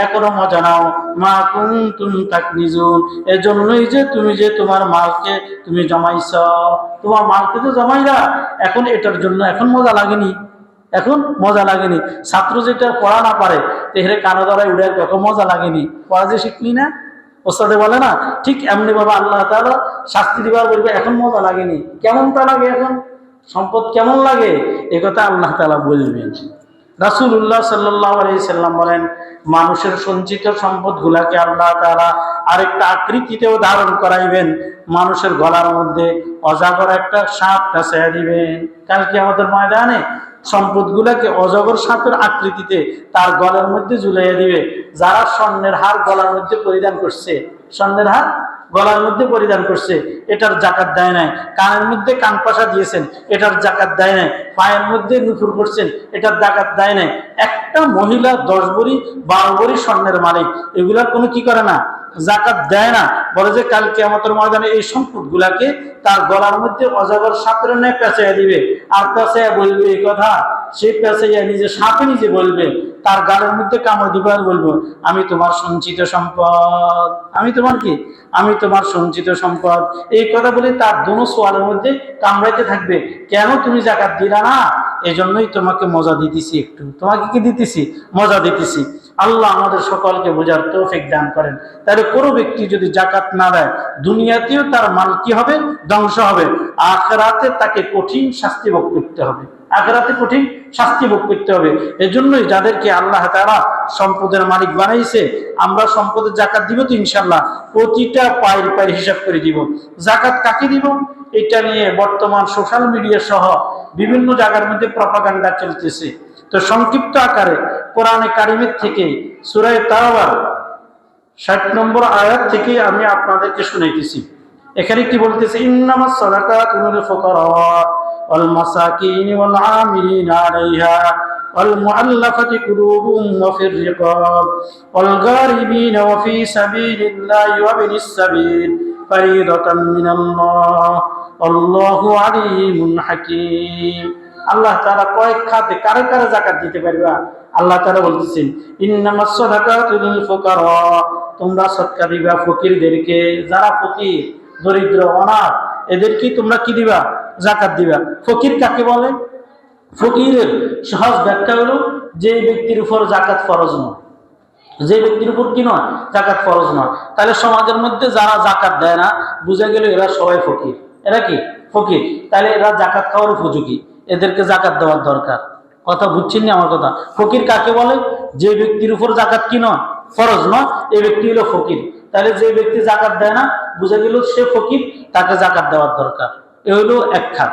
এখনো মজা নাও, মা কুনতুম তাকনিজুন, এজন্যই যে তুমি যে তোমার মালকে তুমি জমাইছো, তোমার মালকে তো জমাইলা, এখন এটার জন্য এখন মজা লাগেনি, এখন মজা লাগেনি। ছাত্র যেটা পড়া না পারে তেহরে কানো দ্বারাই উড়ে, এখন মজা লাগেনি, পড়া যে শিখলি না, ওস্তাদে বলে না, ঠিক এমনি ভাবে আল্লাহ তাআলা শাস্তি দিবার বলবে এখন মজা লাগেনি, কেমনটা লাগে, এখন সম্পদ কেমন লাগে, এ কথা আল্লাহ তাআলা বলবেন। রাসূলুল্লাহ সাল্লাল্লাহু আলাইহি সাল্লাম বলেন, মানুষের সঞ্চিত সম্পদ গুলাকে আল্লাহ তাআলা আরেকটা আকৃতিতেও ধারণ করাইবেন। মানুষের গলার মধ্যে অজাগর একটা সাপ কাছে দিবেন কালকে আমাদের ময়দানে। সম্পদ গুলাকে অজগর সাপের আকৃতিতে তার গলার মধ্যে ঝুলাইয়া দিবে। যারা স্বর্ণের হার গলার মধ্যে পরিধান করছে, স্বর্ণের হার গলার মধ্যে পরিধান করছে, এটার জাকাত দেয় নাই। কানের মধ্যে কানপাশা দিয়েছেন, এটার জাকাত দেয় নাই। পায়ের মধ্যে নুপুর করছেন, এটার জাকাত দেয় নাই। একটা মহিলা 10 ভরি 12 ভরি স্বর্ণের মালিক, এগুলা কোনো কি করে না, জাকাত দেয় না। বলে যে কাল কিয়ামতের ময়দানে এই সম্পদ গুলাকে তার গলার মধ্যে অজগর সাপের ন্যায় পেঁচাইয়া দিবে। আর পেঁচাইয়া বলবে এই কথা, সে পেঁচাইয়া নিজে সাপে নিজে বলবে, তার গালের মধ্যে কামড় দিবে আর বলবো, আমি তোমার সঞ্চিত সম্পদ, আমি তোমার কি, আমি তোমার সঞ্চিত সম্পদ। এই কথা বলে তার দোনো সোয়ালের মধ্যে কামড়াইতে থাকবে, কেন তুমি জাকাত দিলা না, এজন্যই তোমাকে মজা দিতেছি, একটু তোমাকে কি দিতেছি, মজা দিতেছি। আল্লাহ আমাদের সকলকে বোঝার তৌফিক দান করেন। তাহলে কোনো ব্যক্তি যদি জাকাত না দেয়, দুনিয়াতেও তার মাল কি হবে, ধ্বংস হবে, আখিরাতে তাকে কঠিন শাস্তি ভোগ করতে হবে, আখিরাতে কঠিন শাস্তি ভোগ করতে হবে। এজন্যই যাদেরকে আল্লাহ তাআলা সম্পদের মালিক বানাইছে, আমরা সম্পদের জাকাত দিব তো ইনশাআল্লাহ, প্রতিটা পায়ের পায়ের হিসাব করে দিব। জাকাত কাকে দিব, এটা নিয়ে বর্তমান সোশ্যাল মিডিয়া সহ বিভিন্ন জায়গার মধ্যে প্রপাগান্ডা চলতেছে। তো সংক্ষিপ্ত আকারে কোরআনে কারিমের থেকে সূরা তাওবার 60 নম্বর আয়াত থেকে আমি আপনাদেরকে শুনাইতেছি। এখানে কি বলতেছে, ইন্নামাস সাদাকাতু লিল ফুকারা ওয়াল মাসাকিন ওয়াল আমিলিনা আলাইহা ওয়াল মুআল্লাফাতি কুলুবুহুম ওয়া ফির রিকাব ওয়াল গারিবিন ওয়া ফি সাবিলিল্লাহি ওয়া বিনিস সাবিল ফারিদাতাম মিনাল্লাহ আল্লাহু আলিমুন হাকীম। আল্লাহ তাআলা কয়েক খাতে কারে কারে যাকাত দিতে পারবা, আল্লাহ তাআলা বলতেছেন, ইন্নামাস সাদাকাতু লিল ফুকারা, তোমরা সদকা দিবা ফকিরদেরকে, যারা ফকির, দরিদ্র, অনাথ, এদেরকে তোমরা কি দিবা, যাকাত দিবা। ফকির কাকে বলে? ফকিরের সহজ ব্যাখ্যা হলো, যে ব্যক্তির উপর যাকাত ফরজ নয়, যে ব্যক্তির উপর কি নয়, যাকাত ফরজ নয়। তাহলে সমাজের মধ্যে যারা যাকাত দেয় না, বুঝা গেল এরা সবাই ফকির, এরা কি ফকির, তাহলে এরা যাকাত খাওয়ার উপযোগী, এদেরকে যাকাত দেওয়ার দরকার। কথা বুঝছেন না আমার কথা? ফকির কাকে বলে? যে ব্যক্তির উপর যাকাত কি নয়, ফরজ নয়, এই ব্যক্তি হলো ফকির। তাহলে যে ব্যক্তি যাকাত দেয় না, বুঝা গেল সে ফকির, তাকে যাকাত দেওয়ার দরকার। এ হলো এক খাত,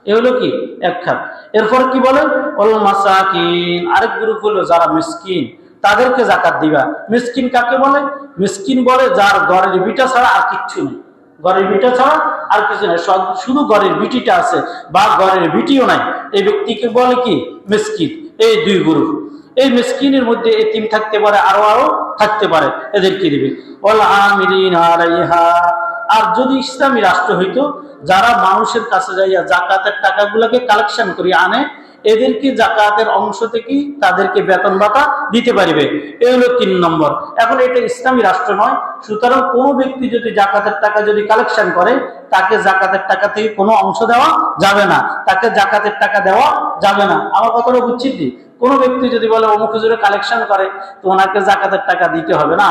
এ হলো কি এক খাত। এরপর কি বলে, ওয়াল মাসাকিন, আরেক গ্রুপ হলো যারা মিসকিন, তাদেরকে যাকাত দিবা। মিসকিন কাকে বলে? মিসকিন বলে যার ঘরের বিটা ছাড়া আর কিচ্ছু নেই, ঘরের বিটা ছাড়া আর কিছু নেই, শুধু ঘরের বিটিটা আছে বা ঘরের বিটিও নাই, এই ব্যক্তিকে বলে কি মিসকিন। এই দুই গ্রুপ, এই মিসকিনের মধ্যে এতিম থাকতে পারে, আরো আরো থাকতে পারে, এদেরকে দিবে। ওয়াল আমিলিনা আলাইহা, আর যদি ইসলামী রাষ্ট্র হইতো, যারা মানুষের কাছে যাইয়া জাকাতের টাকাগুলোকে কালেকশন করে আনে, এদেরকে জাকাতের অংশ থেকেই তাদেরকে বেতন ভাতা দিতে পারবে। এই হলো 3 নম্বর। এখন এটা ইসলামী রাষ্ট্র নয়, সুতরাং কোনো ব্যক্তি যদি জাকাতের টাকা যদি কালেকশন করে, তাকে জাকাতের টাকা থেকে কোনো অংশ দেওয়া যাবে না, তাকে জাকাতের টাকা দেওয়া যাবে না। আমার কথাটা বুঝছি কি? কোনো ব্যক্তি যদি বলে অমুক হুজুরে কালেকশন করে, তো ওনাকে জাকাতের টাকা দিতে হবে না।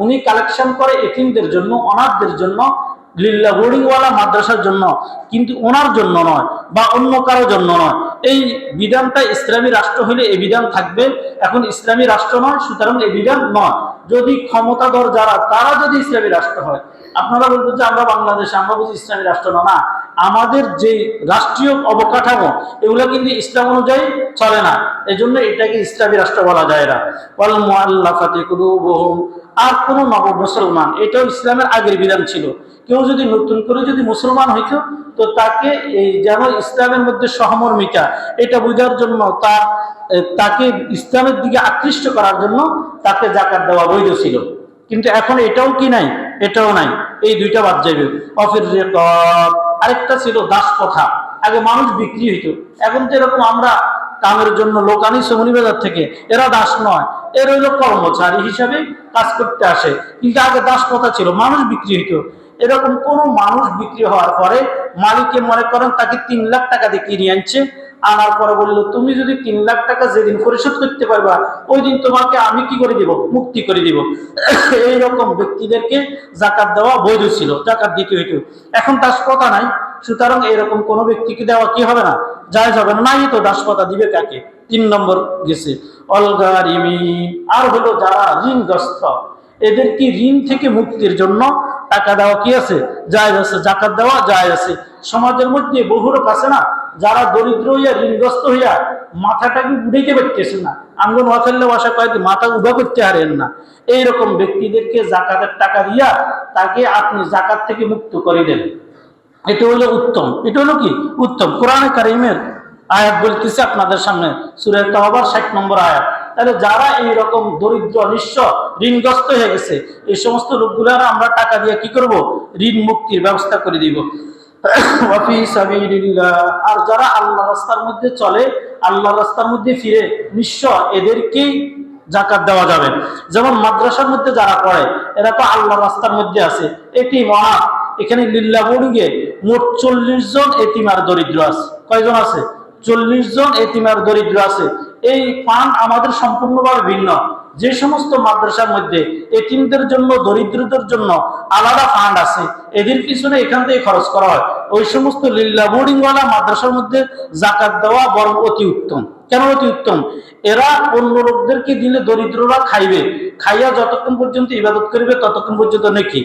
উনি কালেকশন করে এতিমদের জন্য, অনাথদের জন্য, লিল্লাহ বোর্ডিংওয়ালা মাদ্রাসার জন্য, কিন্তু ওনার জন্য নয় বা অন্য কারোর জন্য নয়। এই বিধানটা ইসলামী রাষ্ট্র হলে এই বিধান থাকবে। এখন ইসলামী রাষ্ট্র নয়, সুতরাং এই বিধান নয়। যদি ক্ষমতাধর যারা, তারা যদি ইসলামী রাষ্ট্র হয়, আপনারা বলবেন যে আমরা বাংলাদেশে, আমরা বুঝি ইসলামী রাষ্ট্র না। আমাদের যে রাষ্ট্রীয় অবকাঠামো, এগুলো কিন্তু ইসলাম অনুযায়ী চলে না, এজন্য এটাকে ইসলামী রাষ্ট্র বলা যায় না। ওয়াল মুআল্লাফাতি কুলুবুহুম, আর কোন নব মুসলমান, এটাও ইসলামের আগের বিধান ছিল। কেউ যদি নতুন করে যদি মুসলমান হইতো, তো তাকে এই যেন ইসলামের মধ্যে সহমর্মিতা, এটা বোঝার জন্য, তাকে ইসলামের দিকে আকৃষ্ট করার জন্য তাকে জাকাত দেওয়া বৈধ ছিল। কিন্তু এখন এটাও কি নাই? এটাও নাই, এই দুইটা বাদ যাবে। অফির রেকব, আরেকটা ছিল দাস প্রথা। আগে মানুষ বিক্রি হইতো, এখন তো এরকম আমরা কামের জন্য লোক আনি সমনি বাজার থেকে, এরা দাস নয়, এর হইলো কর্মচারী হিসাবে কাজ করতে আসে। কিন্তু আগে দাস প্রথা ছিল, মানুষ বিক্রি হইতো। এরকম কোন মানুষ বিক্রি হওয়ার পরে মালিকে মনে করেন তাকে 3 লাখ টাকা দিয়ে কিনে আনছে, আনার পরে বললো তুমি যদি 3 লাখ টাকা যেদিন পরিশোধ করতে পারবা, ওই দিন তোমাকে আমি কি করে দিব? মুক্তি করে দিব। এইরকম ব্যক্তিদেরকে জাকাত দেওয়া বৈধ ছিল, জাকাত দিতে হইতো। এখন দাসপ্রথা নাই, সুতরাং এরকম কোন ব্যক্তিকে দেওয়া কি হবে না? জায়েজ হবে না। নাই তো দাসপ্রথা দিবে কাকে? 3 নম্বর গেছে। অলগারিমি, আর হলো যারা ঋণগ্রস্ত, এদেরকে ঋণ থেকে মুক্তির জন্য টাকা দেওয়া কি আছে? জায়েজ আছে, জাকাত দেওয়া জায়েজ আছে। সমাজের মধ্যে বহু লোক আছে না, যারা দরিদ্র হইয়া ঋণগ্রস্ত হইয়া মাথাটাকে উঠাইতে পারতেছে না, আঙ্গন ওয়াফেল্লা বাসা কয়েক মাথা উঠা করতে হারেন না, এইরকম ব্যক্তিদেরকে জাকাতের টাকা দিয়া তাকে আপনি জাকাত থেকে মুক্ত করে দেন। এটা হলো উত্তম। এটা হলো কি? উত্তম। কোরআনে কারিমের আয়াত বলতেছে আপনাদের সামনে, সূরা তাওবার 60 নম্বর আয়াত। তাহলে যারা এইরকম দরিদ্র, নিঃস্ব, ঋণগ্রস্ত হয়ে গেছে, এই সমস্ত লোকগুলার আমরা টাকা দিয়ে কি করব? ঋণ মুক্তির ব্যবস্থা করে দিব। ওয়াফি সাবিলিল্লাহ, আর যারা আল্লাহ রাস্তার মধ্যে চলে, আল্লাহ রাস্তার মধ্যে ফিরে, নিঃস্ব, এদেরকেই জাকাত দেওয়া যাবে। যেমন মাদ্রাসার মধ্যে যারা পড়ে, এরা তো আল্লাহ রাস্তার মধ্যে আছে, এটি মহা। এখানে লিল্লাহ বোর্ডিংয়ে মোট 40 জন এতিম আর দরিদ্র আছে। কয়জন আছে? 40 জন এতিম আর দরিদ্র আছে। এই ফান্ড আমাদের সম্পূর্ণভাবে ভিন্ন। যে সমস্ত মাদ্রাসার মধ্যে এতিমদের জন্য, দরিদ্রদের জন্য আলাদা ফান্ড আছে, এদের পিছনে এখান থেকে খরচ করা হয়। ওই সমস্ত লিল্লাহ বোর্ডিংওয়ালা মাদ্রাসার মধ্যে জাকাত দেওয়া বরং অতি উত্তম। কেন অতি উত্তম? এরা অন্য লোকদেরকে দিলে দরিদ্ররা খাইবে, খাইয়া যতক্ষণ পর্যন্ত ইবাদত করবে ততক্ষণ পর্যন্ত নেকি।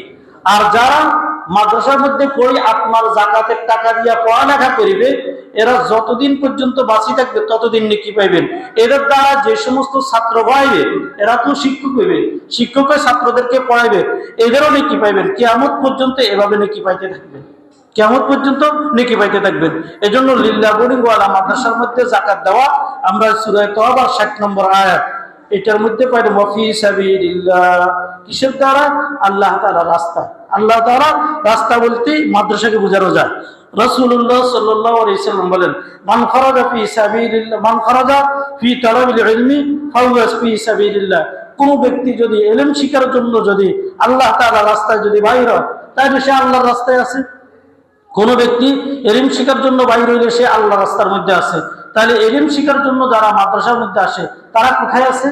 আর যারা মাদ্রাসার মধ্যে পড়ি আপনার জাকাতের টাকা দিয়া পড়ালেখা করিবে, এরা যতদিন পর্যন্ত বাঁচি থাকবে ততদিন নেকি পাইবেন। এদের দ্বারা যে সমস্ত ছাত্র পড়াইবে, এরা তো শিক্ষক হইবে, শিক্ষক ছাত্রদেরকে পড়াইবে, এদেরও নেকি পাইবেন। কিয়ামত পর্যন্ত এভাবে নেকি পাইতে থাকবেন, কিয়ামত পর্যন্ত নেকি পাইতে থাকবেন। এজন্য লিল্লাহ বোর্ডিংওয়ালা মাদ্রাসার মধ্যে জাকাত দেওয়া, আমরা সূরা তাওবা 60 নম্বর আয়াত, এটার মধ্যে পাইলে ওয়াফি সাবিলিল্লাহ, কিসের দ্বারা? আল্লাহ তাআলার রাস্তা। আল্লাহ তাআলা রাস্তা বলতে মাদ্রাসাকে বোঝানো যায়। রাসূলুল্লাহ সাল্লাল্লাহু আলাইহি ওয়াসাল্লাম বলেন, মান খারাজা ফি সাবিলিল্লাহ, মান খারাজা ফি তালাবিল ইলমি ফাহুয়া ফি সাবিলিল্লাহ। কোন ব্যক্তি যদি ইলম শিখার জন্য যদি আল্লাহ তাআলার রাস্তায় যদি বাইর হয়, তাহলে সে আল্লাহর রাস্তায় আছে। কোন ব্যক্তি ইলম শিখার জন্য বাইর হইলে সে আল্লাহর রাস্তার মধ্যে আছে। তাহলে ইলম শিখার জন্য যারা মাদ্রাসার মধ্যে আসে, তারা কোথায় আছে?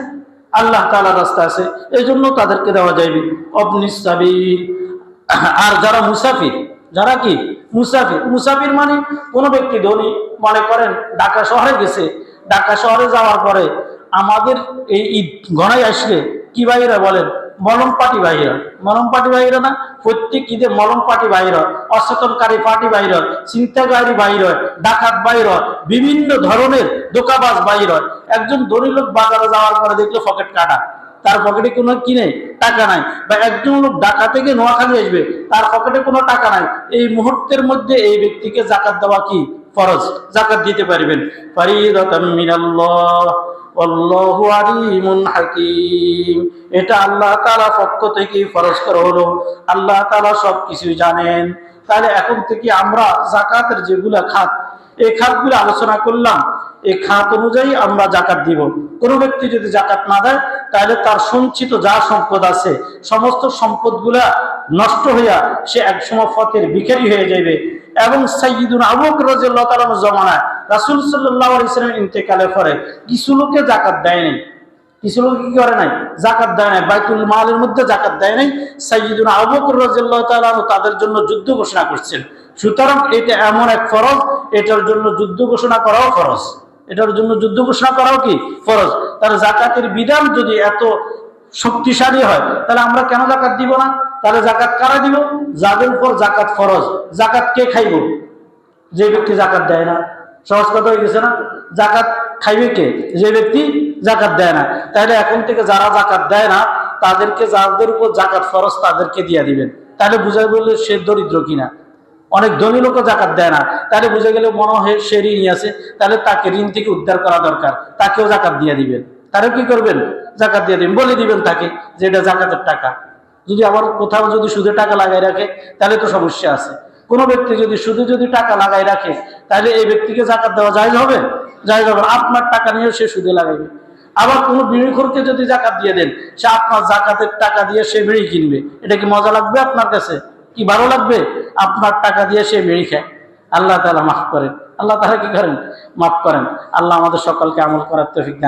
আল্লাহ তাআলার রাস্তা আছে, এই জন্য তাদেরকে দেওয়া যাবে। অবনিস সাবিল, আর যারা মুসাফির, যারা কি মুসাফির, মুসাফির মানে কোন ব্যক্তি ধনী, মনে করেন ঢাকা শহরে গেছে, ঢাকা শহরে যাওয়ার পরে আমাদের এই ঈদ গণাই আসলে কি ভাইরা বলেন? মলম পার্টি বাইর হয়। মলম পার্টি বাইর না? প্রত্যেক ঈদে মলম পার্টি বাইর হয়, অচেতনকারী পার্টি বাইর হয়, চিন্তাকারী বাইর হয়, ডাকাত বাইর হয়, বিভিন্ন ধরনের দোকাবাজ বাইর হয়। একজন ধনী লোক বাজারে যাওয়ার পরে দেখলো পকেট কাটা, তার পকেটে কোনো কি নেই, টাকা নাই। বা একজন লোক ঢাকা থেকে নোয়াখালী আসবে, তার পকেটে কোনো টাকা নাই। এই মুহূর্তের মধ্যে এই ব্যক্তিকে জাকাত দেওয়া কি ফরজ, জাকাত দিতে পারবেন। ফারিদাতাম মিনাল্লাহ আল্লাহু আলিমুন হাকিম, এটা আল্লাহ তাআলা পক্ষ থেকে ফরজ করা হলো। আল্লাহ তাআলা সবকিছু জানেন। তাহলে এখন থেকে আমরা জাকাতের যেগুলা খাত, এই খাতগুলো আলোচনা করলাম, এই খাত অনুযায়ী আমরা জাকাত দিব। কোনো ব্যক্তি যদি জাকাত না দেয় তাহলে তার সঞ্চিত যা সম্পদ আছে সমস্ত সম্পদগুলা নষ্ট হইয়া সে একসময় ফতের ভিখারি হয়ে যাবে। এবং সাইয়্যিদুনা আবু বকর রাদিয়াল্লাহু তাআলার জমানায় রাসূল সাল্লাল্লাহু আলাইহি ওয়াসাল্লাম ইন্তেকালের পরে কিছু লোকে জাকাত দেয় নাই, কিছু লোক কি করে নাই, জাকাত দেয় নাই, বাইতুল মালের মধ্যে জাকাত দেয় নাই। সাইয়্যিদুনা আবু বকর রাদিয়াল্লাহু তাআলা তাদের জন্য যুদ্ধ ঘোষণা করছেন। সুতরাং এটা এমন এক ফরজ, এটার জন্য যুদ্ধ ঘোষণা করাও ফরজ, এটার জন্য যুদ্ধ ঘোষণা করাও কি ফরজ। তার জাকাতের বিধান যদি এত শক্তিশালী হয় তাহলে আমরা কেন জাকাত দিব না? তাহলে জাকাত কারা দিব? যাদের উপর জাকাত ফরজ। জাকাত কে খাইব? যে ব্যক্তি জাকাত দেয় না। সহজ কথা হয়ে গেছে না? জাকাত খাইবে কে? যে ব্যক্তি জাকাত দেয় না। তাহলে এখন থেকে যারা জাকাত দেয় না তাদেরকে, যাদের উপর জাকাত ফরজ তাদেরকে দিয়ে দিবেন। তাহলে বুঝা বললে সে দরিদ্র কিনা। অনেক ধনী লোকও জাকাত দেয় না, তাহলে বুঝে গেলে মনে হয় সে ঋণী আছে, তাহলে তাকে ঋণ থেকে উদ্ধার করা দরকার, তাকেও জাকাত দিয়ে দিবেন। তারা কি করবেন? জাকাত দিয়ে দিবেন, বলে দিবেন তাকে যে এটা জাকাতের টাকা। যদি আবার কোথাও যদি সুদে টাকা লাগাই রাখে তাহলে তো সমস্যা আছে। কোনো ব্যক্তি যদি সুদে যদি টাকা লাগাই রাখে তাহলে এই ব্যক্তিকে জাকাত দেওয়া জায়েজ হবে? জায়েজ হবে না। আপনার টাকা নিয়েও সে সুদে লাগাইবে। আবার কোনো বিড়িখোরকে যদি জাকাত দিয়ে দেন, সে আপনার জাকাতের টাকা দিয়ে সে বিড়ি কিনবে, এটা কি মজা লাগবে আপনার কাছে? কি ভালো লাগবে? আপনার টাকা দিয়ে সে বিড়ি খায়। আল্লাহ তাআলা মাফ করেন, আল্লাহ তাআলা কি করেন? মাফ করেন। আল্লাহ আমাদের সকলকে আমল করার তৌফিক দান।